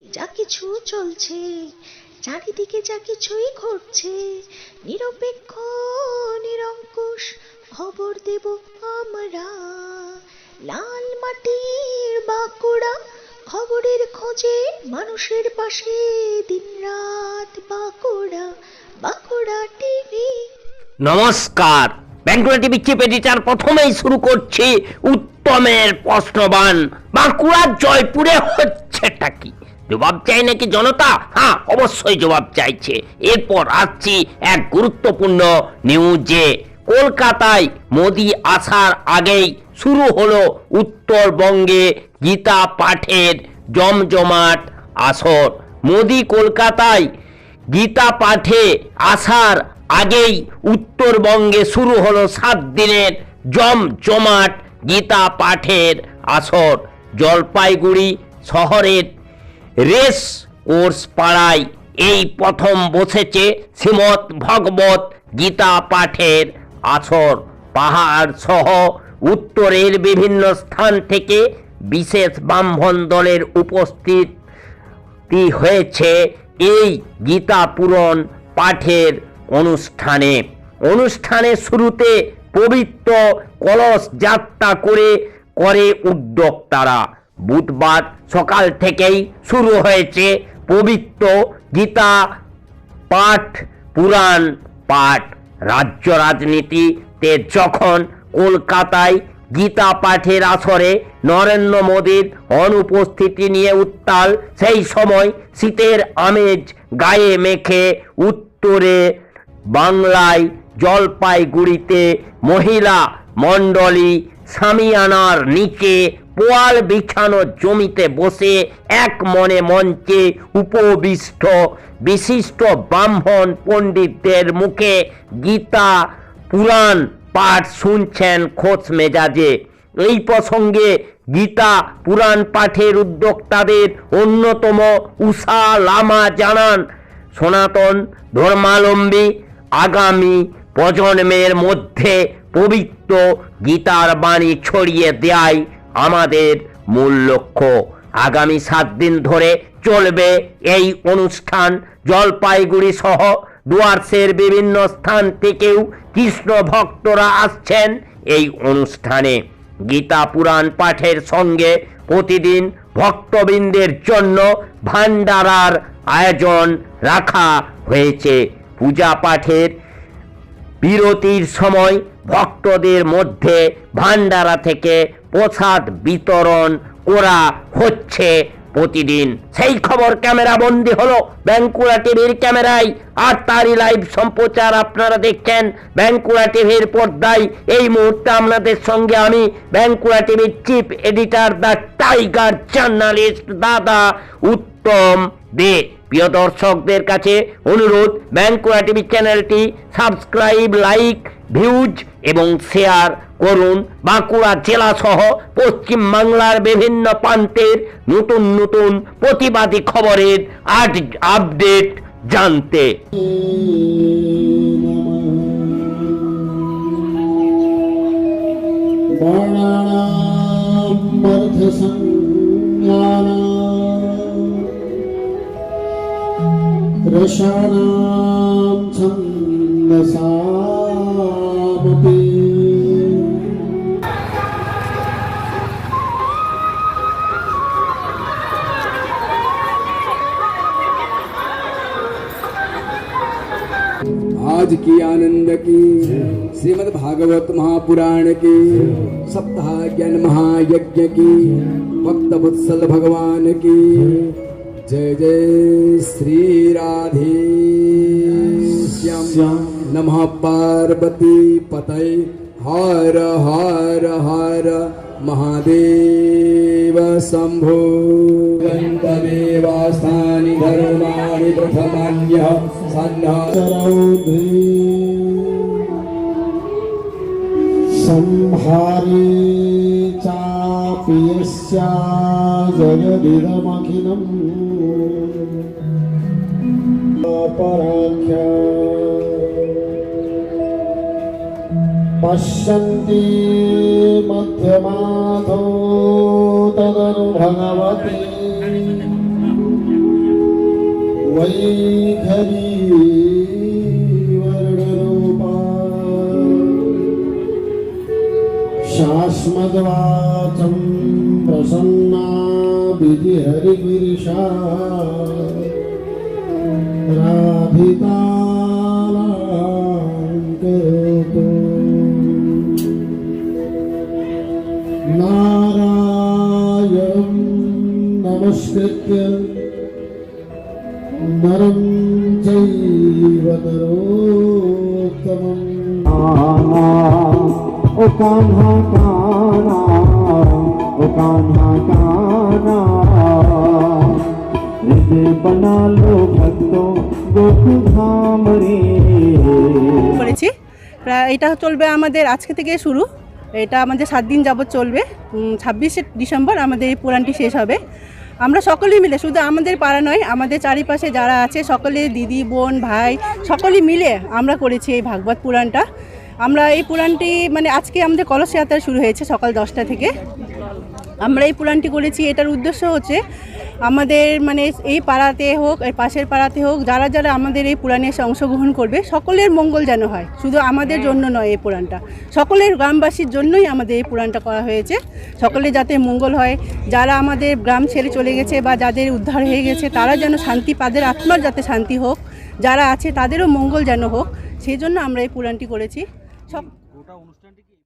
যা কিছু চলছে চারিদিকে, যা কিছুই ঘটছে, নিরপেক্ষ নিরঙ্কুশ খবর দেব আমরা। লাল মাটির বাঁকুড়া, খবরের খোঁজে মানুষের পাশে দিনরাত বাঁকুড়া, বাঁকুড়া টিভি। নমস্কার, বাঁকুড়া টিভি চিফ এডিটর প্রথমেই শুরু করছি উত্তমের প্রশ্নবান। বাঁকুড়ার জয়পুরে হচ্ছেটা কি? জবাব চাই নাকি জনতা? হ্যাঁ, অবশ্যই জবাব চাইছে। এরপর আসছি এক গুরুত্বপূর্ণ নিউজে। কলকাতায় মোদি আসার আগেই শুরু হলো উত্তরবঙ্গে গীতা পাঠের জমজমাট আসর। মোদি কলকাতায় গীতা পাঠে আসার আগেই উত্তরবঙ্গে শুরু হলো 7 দিনের জমজমাট গীতা পাঠের আসর। জলপাইগুড়ি শহরের রেস কোর্স পাড়ায় এই প্রথম বসেছে শ্রীমৎ ভগবত গীতা পাঠের আসর। পাহাড় সহ উত্তরের বিভিন্ন স্থান থেকে বিশেষ ব্রাহ্মণ দলের উপস্থিতি হয়েছে এই গীতা পুরাণ পাঠের অনুষ্ঠানের শুরুতে পবিত্র কলস যাত্রা করে উদ্যোক্তারা। বুধবার সকাল থেকেই শুরু হয়েছে পবিত্র গীতা পাঠ, পুরাণ পাঠ। রাজ্য রাজনীতিতে যখন কলকাতায় গীতা পাঠের আসরে নরেন্দ্র মোদীর অনুপস্থিতি নিয়ে উত্তাল, সেই সময় শীতের আমেজ গায়ে মেখে উত্তরে বাংলায় জলপাইগুড়িতে মহিলা মণ্ডলী সামিয়ানার নিচে পোয়াল বিছানো জমিতে বসে এক মনে মঞ্চে উপবিষ্ট বিশিষ্ট ব্রাহ্মণ পণ্ডিতদের মুখে গীতা পুরাণ পাঠ শুনছেন খোশ মেজাজে। এই প্রসঙ্গে গীতা পুরাণ পাঠের উদ্যোক্তাদের অন্যতম উষা লামা জানান, সনাতন ধর্মাবলম্বী আগামী প্রজন্মের মধ্যে পবিত্র গীতার বাণী ছড়িয়ে দেয়াই আমাদের মূল লক্ষ্য। আগামী 7 দিন ধরে চলবে এই অনুষ্ঠান। জলপাইগুড়ি সহ ডুয়ার্সের বিভিন্ন স্থান থেকেও কৃষ্ণ ভক্তরা আসছেন এই অনুষ্ঠানে। গীতা পুরাণ পাঠের সঙ্গে প্রতিদিন ভক্তবৃন্দের জন্য ভান্ডারার আয়োজন রাখা হয়েছে। পূজা পাঠের বিরতির সময় ভক্তদের মধ্যে ভান্ডারা থেকে প্রসাদ বিতরণ করা হচ্ছে প্রতিদিন। সেই খবর ক্যামেরা বন্দী হলো বাঁকুড়া টিভির ক্যামেরায়, আর তারই লাইভ সম্প্রচার আপনারা দেখছেন বাঁকুড়া টিভির পর্দায়। এই মুহূর্তে আপনাদের সঙ্গে আমি বাঁকুড়া টিভির chief editor the tiger journalist দাদা উত্তম দে। প্রিয় দর্শকদের কাছে অনুরোধ, বাঁকুড়া টিভি চ্যানেলটি সাবস্ক্রাইব, লাইক, ভিউজ এবং শেয়ার করুন। বাঁকুড়া জেলা সহ পশ্চিম বাংলার বিভিন্ন প্রান্তের নতুন নতুন প্রতিবাদী খবরের আপডেট জানতে। রসানাম ছন্দসামপি आज की आनंद की श्रीमद् भागवत महापुराण की सप्ताह ज्ञान महायज्ञ की भक्त वत्सल भगवान की जय जय श्री राधे श्याम। नमः पार्वती पतये हर हर हर महादेव शंभो। गन्तदेवास्थानि धर्माणि प्रथमान्यः सन्नः संहारे चापि यस्या जगदिदमखिलम् अपराख्या पश्यन्ति मध्यमाधो तदनु भगवती वैखरी वर्णरूपा शाश्वतवाचं प्रसन्ना विधिहरिगिरिशा राधितालङ्करोतु नारायणं नमस्कृत्य नरं चैव नरोत्तमम् ओ कान्हा कान्हा ओ कान्हा कान्हा हृदय बना लो भक्तों गोकुल धाम रे করেছি প্রায় এটা চলবে আমাদের আজকে থেকে শুরু, এটা আমাদের 7 দিন যাবত চলবে। 26শে ডিসেম্বর আমাদের এই পুরাণটি শেষ হবে। আমরা সকলেই মিলে, শুধু আমাদের পাড়া নয়, আমাদের চারিপাশে যারা আছে সকলে, দিদি বোন ভাই সকলেই মিলে আমরা করেছি এই ভাগবত পুরাণটা। আমরা এই পুরাণটি মানে আজকে আমাদের কলস যাত্রা শুরু হয়েছে সকাল 10টা থেকে। আমরা এই পুরাণটি করেছি, এটার উদ্দেশ্য হচ্ছে আমাদের মানে এই পাড়াতে হোক, এই পাশের পাড়াতে হোক, যারা যারা আমাদের এই পুরাণে এসে অংশগ্রহণ করবে সকলের মঙ্গল যেন হয়। শুধু আমাদের জন্য নয়, এই পুরাণটা সকলের গ্রামবাসীর জন্যই আমাদের এই পুরাণটা করা হয়েছে। সকলে যাতে মঙ্গল হয়, যারা আমাদের গ্রাম ছেড়ে চলে গেছে বা যাদের উদ্ধার হয়ে গেছে তারা যেন শান্তি, তাদের আত্মার যাতে শান্তি হোক, যারা আছে তাদেরও মঙ্গল যেন হোক, সেই জন্য আমরা এই পুরাণটি করেছি। সব